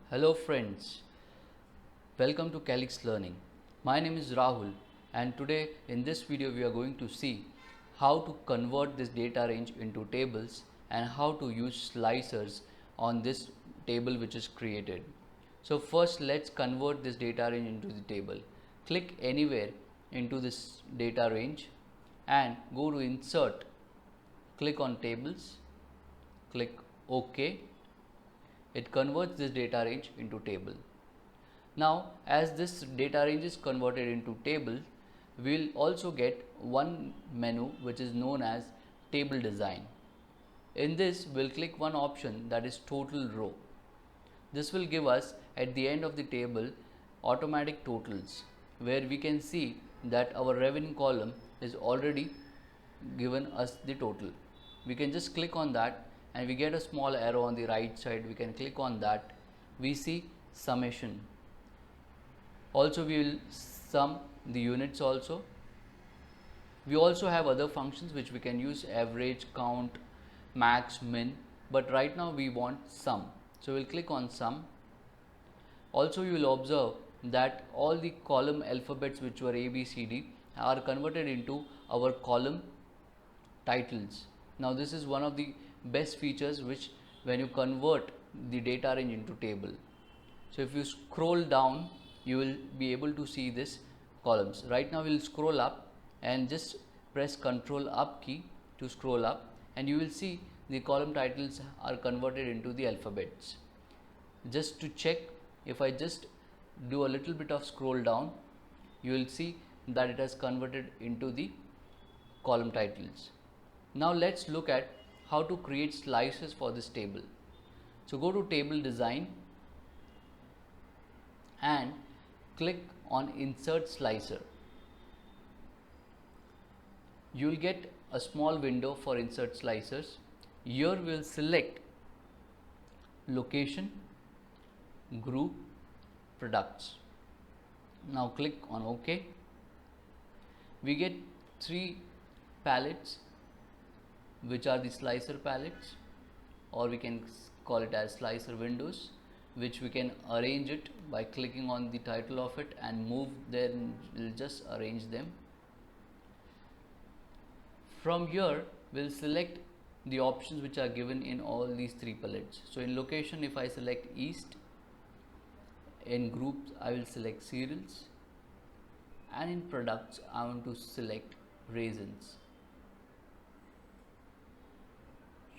Hello friends, welcome to Calix Learning. My name is Rahul and today in this video we are going to see how to convert this data range into tables and how to use slicers on this table which is created. So first let's convert this data range into the table. Click anywhere into this data range and go to insert, click on tables, click OK. It converts this data range into table. Now as this data range is converted into table, we will also get one menu which is known as table design. In this we will click one option, that is total row. This will give us at the end of the table automatic totals, where we can see that our revenue column is already given us the total. We can just click on that and we get a small arrow on the right side. We can click on that. We see summation. Also we will sum the units also. We also have other functions which we can use, average, count, max, min, but right now we want sum. So we will click on sum. Also you will observe that all the column alphabets which were A, B, C, D are converted into our column titles. Now this is one of the best features which when you convert the data range into table. So if you scroll down, you will be able to see this columns. Right now we will scroll up and just press Ctrl up key to scroll up, and you will see the column titles are converted into the alphabets. Just to check, if I just do a little bit of scroll down, you will see that it has converted into the column titles. Now let's look at how to create slices for this table. So go to table design and click on insert slicer. You will get a small window for insert slicers. Here we will select location, group, products. Now click on OK. We get 3 palettes which are the slicer palettes, or we can call it as slicer windows, which we can arrange it by clicking on the title of it and move there, and we'll just arrange them. From here we'll select the options which are given in all these 3 palettes. So in location, if I select east, in groups I will select cereals, and in products I want to select raisins.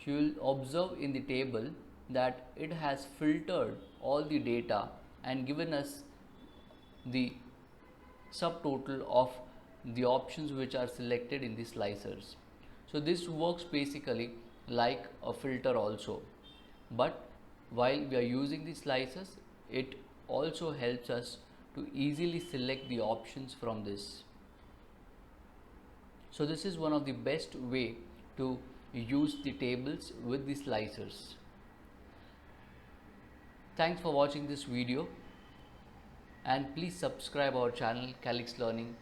You will observe in the table that it has filtered all the data and given us the subtotal of the options which are selected in the slicers. So this works basically like a filter also, but while we are using the slicers, it also helps us to easily select the options from this. So this is one of the best way to use the tables with the slicers. Thanks for watching this video, and please subscribe our channel Calix Learning